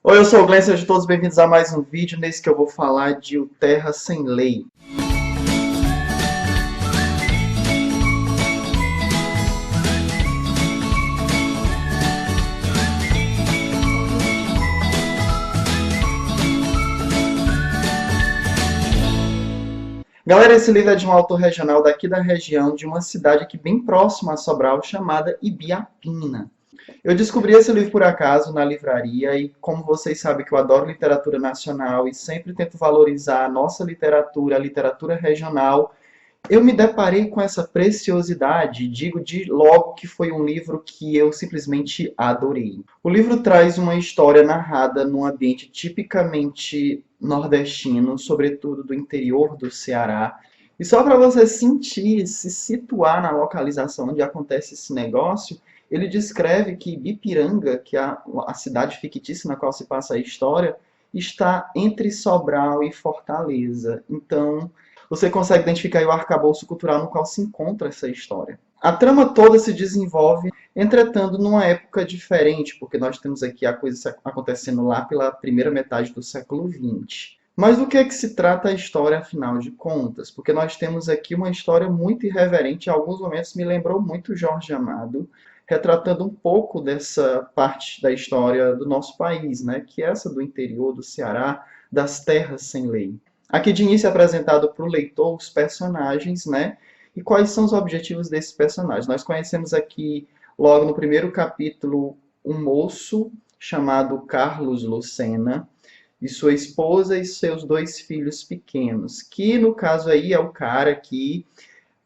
Oi, eu sou o Glenn, sejam todos bem-vindos a mais um vídeo nesse que eu vou falar de O Terra Sem Lei. Galera, esse livro é de um autor regional daqui da região, de uma cidade aqui bem próxima a Sobral, chamada Ibiapina. Eu descobri esse livro por acaso na livraria e, como vocês sabem que eu adoro literatura nacional e sempre tento valorizar a nossa literatura, a literatura regional, eu me deparei com essa preciosidade, digo de logo que foi um livro que eu simplesmente adorei. O livro traz uma história narrada num ambiente tipicamente nordestino, sobretudo do interior do Ceará. E só para você sentir, se situar na localização onde acontece esse negócio, ele descreve que Bipiranga, que é a cidade fictícia na qual se passa a história, está entre Sobral e Fortaleza. Então, você consegue identificar aí o arcabouço cultural no qual se encontra essa história. A trama toda se desenvolve, entretanto, numa época diferente, porque nós temos aqui a coisa acontecendo lá pela primeira metade do século XX. Mas do que é que se trata a história, afinal de contas? Porque nós temos aqui uma história muito irreverente, em alguns momentos me lembrou muito Jorge Amado, retratando um pouco dessa parte da história do nosso país, né? Que é essa do interior do Ceará, das terras sem lei. Aqui de início é apresentado para o leitor os personagens, né? E quais são os objetivos desses personagens. Nós conhecemos aqui, logo no primeiro capítulo, um moço chamado Carlos Lucena, e sua esposa e seus dois filhos pequenos, que no caso aí é o cara que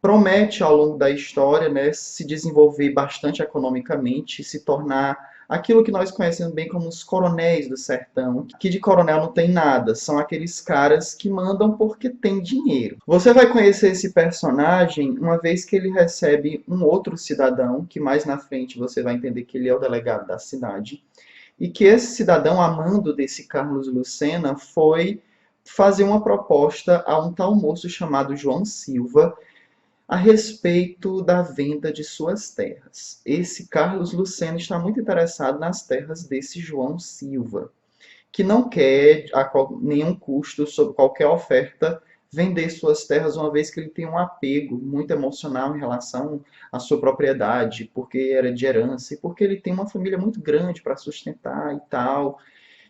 promete ao longo da história, né, se desenvolver bastante economicamente, se tornar aquilo que nós conhecemos bem como os coronéis do sertão, que de coronel não tem nada, são aqueles caras que mandam porque tem dinheiro. Você vai conhecer esse personagem uma vez que ele recebe um outro cidadão, que mais na frente você vai entender que ele é o delegado da cidade, e que esse cidadão, amando desse Carlos Lucena, foi fazer uma proposta a um tal moço chamado João Silva, a respeito da venda de suas terras. Esse Carlos Lucena está muito interessado nas terras desse João Silva, que não quer a nenhum custo, sob qualquer oferta, vender suas terras, uma vez que ele tem um apego muito emocional em relação à sua propriedade, porque era de herança e porque ele tem uma família muito grande para sustentar e tal.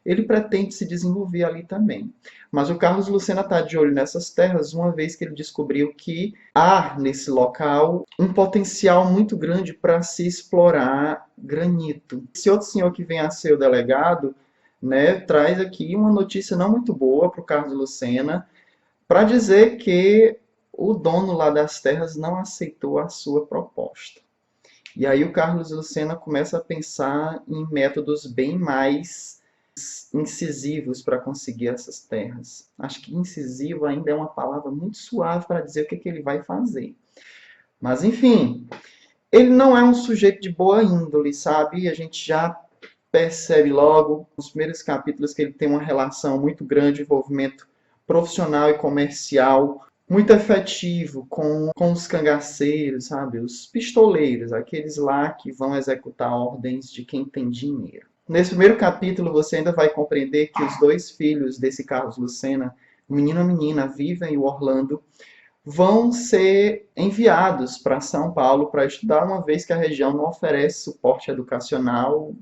Ele pretende se desenvolver ali também. Mas o Carlos Lucena está de olho nessas terras, uma vez que ele descobriu que há nesse local um potencial muito grande para se explorar granito. Esse outro senhor que vem a ser o delegado, né, traz aqui uma notícia não muito boa para o Carlos Lucena, para dizer que o dono lá das terras não aceitou a sua proposta. E aí o Carlos Lucena começa a pensar em métodos bem mais incisivos para conseguir essas terras. Acho que incisivo ainda é uma palavra muito suave para dizer o que ele vai fazer. Mas, enfim, ele não é um sujeito de boa índole, sabe? A gente já percebe logo nos primeiros capítulos que ele tem uma relação muito grande de envolvimento profissional e comercial, muito efetivo com os cangaceiros, sabe? Os pistoleiros, aqueles lá que vão executar ordens de quem tem dinheiro. Nesse primeiro capítulo, você ainda vai compreender que os dois filhos desse Carlos Lucena, o menino e a menina, Vivian e o Orlando, vão ser enviados para São Paulo para estudar, uma vez que a região não oferece suporte educacional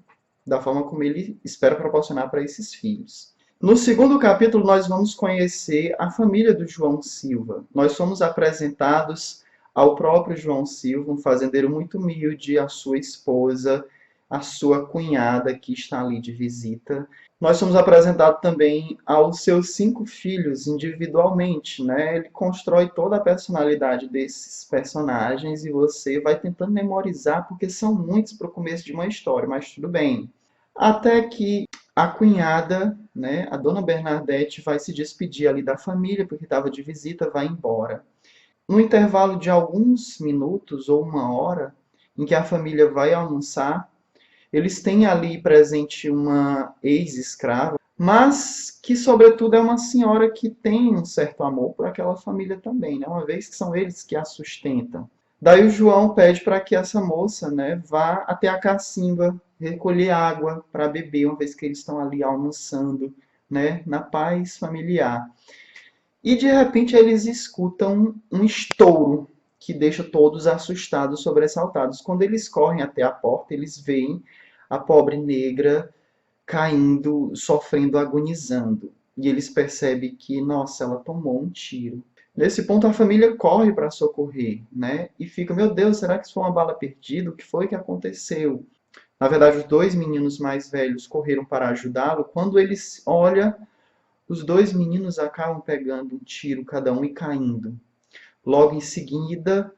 da forma como ele espera proporcionar para esses filhos. No segundo capítulo, nós vamos conhecer a família do João Silva. Nós somos apresentados ao próprio João Silva, um fazendeiro muito humilde, a sua esposa, a sua cunhada que está ali de visita. Nós somos apresentados também aos seus 5 filhos individualmente, né? Ele constrói toda a personalidade desses personagens e você vai tentando memorizar, porque são muitos para o começo de uma história, mas tudo bem. Até que a cunhada, né, a dona Bernadette, vai se despedir ali da família, porque estava de visita, vai embora. No intervalo de alguns minutos ou uma hora, em que a família vai almoçar, eles têm ali presente uma ex-escrava, mas que, sobretudo, é uma senhora que tem um certo amor por aquela família também, né? Uma vez que são eles que a sustentam. Daí o João pede para que essa moça, né, vá até a cacimba recolher água para beber, uma vez que eles estão ali almoçando, né, na paz familiar. E de repente eles escutam um estouro que deixa todos assustados, sobressaltados. Quando eles correm até a porta, eles veem a pobre negra caindo, sofrendo, agonizando. E eles percebem que, nossa, ela tomou um tiro. Nesse ponto, a família corre para socorrer, né? E fica, meu Deus, será que isso foi uma bala perdida? O que foi que aconteceu? Na verdade, os dois meninos mais velhos correram para ajudá-lo. Quando eles olham, os dois meninos acabam pegando um tiro cada um e caindo. Logo em seguida,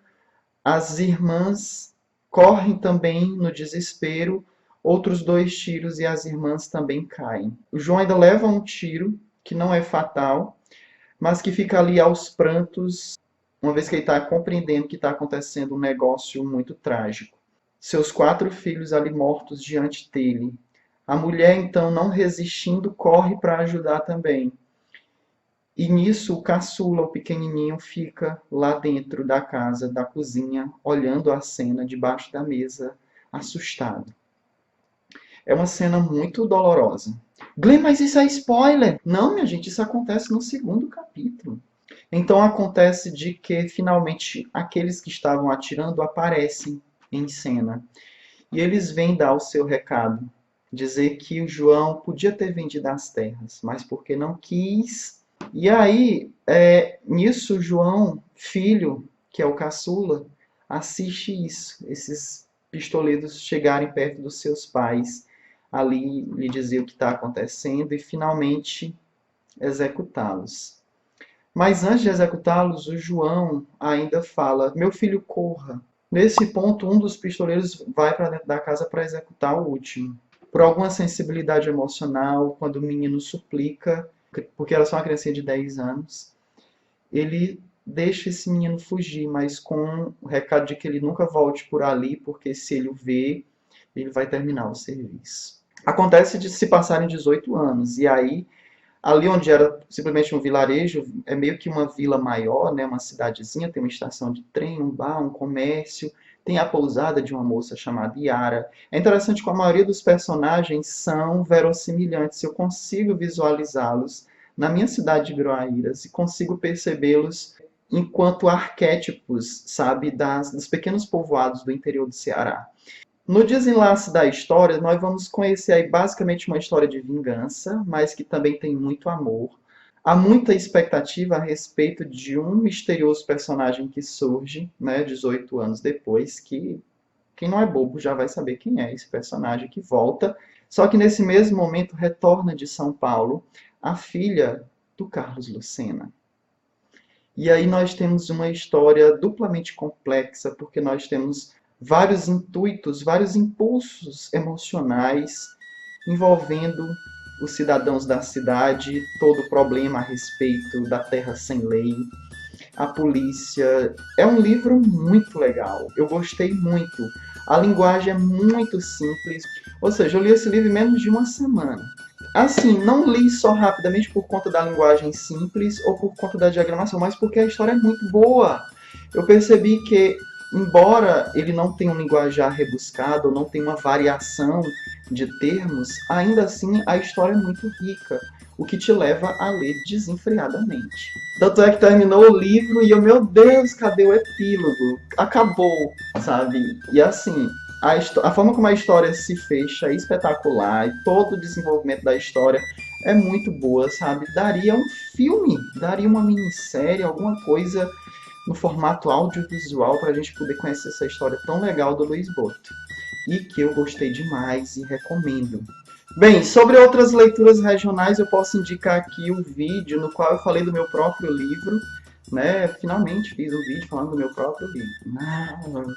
as irmãs correm também no desespero, outros dois tiros e as irmãs também caem. O João ainda leva um tiro, que não é fatal, mas que fica ali aos prantos, uma vez que ele está compreendendo que está acontecendo um negócio muito trágico. Seus 4 filhos ali mortos diante dele. A mulher, então, não resistindo, corre para ajudar também. E nisso, o caçula, o pequenininho, fica lá dentro da casa, da cozinha, olhando a cena debaixo da mesa, assustado. É uma cena muito dolorosa. Glenn, mas isso é spoiler! Não, minha gente, isso acontece no 2º capítulo. Então acontece de que, finalmente, aqueles que estavam atirando aparecem em cena. E eles vêm dar o seu recado. Dizer que o João podia ter vendido as terras, mas porque não quis. E aí, nisso, João, filho, que é o caçula, assiste isso. Esses pistoleiros chegarem perto dos seus pais, ali lhe dizer o que está acontecendo e finalmente executá-los. Mas antes de executá-los, o João ainda fala, meu filho, corra. Nesse ponto, um dos pistoleiros vai para dentro da casa para executar o último. Por alguma sensibilidade emocional, quando o menino suplica, porque era só uma criança de 10 anos, ele deixa esse menino fugir, mas com o recado de que ele nunca volte por ali, porque se ele o vê, ele vai terminar o serviço. Acontece de se passarem 18 anos, e aí, ali onde era simplesmente um vilarejo, é meio que uma vila maior, né, uma cidadezinha, tem uma estação de trem, um bar, um comércio, tem a pousada de uma moça chamada Yara. É interessante que a maioria dos personagens são verossimilhantes, eu consigo visualizá-los na minha cidade de Groaíras e consigo percebê-los enquanto arquétipos, sabe, dos pequenos povoados do interior do Ceará. No desenlace da história, nós vamos conhecer aí basicamente uma história de vingança, mas que também tem muito amor. Há muita expectativa a respeito de um misterioso personagem que surge, né, 18 anos depois, que quem não é bobo já vai saber quem é esse personagem que volta. Só que nesse mesmo momento retorna de São Paulo a filha do Carlos Lucena. E aí nós temos uma história duplamente complexa, porque nós temos vários intuitos, vários impulsos emocionais envolvendo os cidadãos da cidade, todo o problema a respeito da terra sem lei, a polícia. É um livro muito legal, eu gostei muito. A linguagem é muito simples, ou seja, eu li esse livro em menos de uma semana. Assim, não li só rapidamente por conta da linguagem simples ou por conta da diagramação, mas porque a história é muito boa. Eu percebi que, embora ele não tenha um linguajar rebuscado, não tenha uma variação de termos, ainda assim a história é muito rica, o que te leva a ler desenfreadamente. Tanto é que terminou o livro e eu, meu Deus, cadê o epílogo? Acabou, sabe? E assim, a forma como a história se fecha é espetacular, e todo o desenvolvimento da história é muito boa, sabe? Daria um filme, daria uma minissérie, alguma coisa no formato audiovisual para a gente poder conhecer essa história tão legal do Luiz Boto. E que eu gostei demais e recomendo. Bem, sobre outras leituras regionais, eu posso indicar aqui o vídeo no qual eu falei do meu próprio livro, né? Finalmente fiz um vídeo falando do meu próprio livro.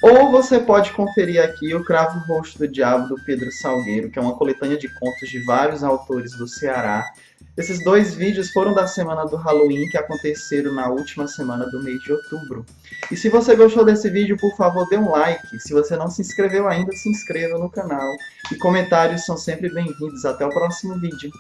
Ou você pode conferir aqui o Cravo Roxo do Diabo, do Pedro Salgueiro, que é uma coletânea de contos de vários autores do Ceará. Esses 2 vídeos foram da semana do Halloween, que aconteceram na última semana do mês de outubro. E se você gostou desse vídeo, por favor, dê um like. Se você não se inscreveu ainda, se inscreva no canal. E comentários são sempre bem-vindos. Até o próximo vídeo.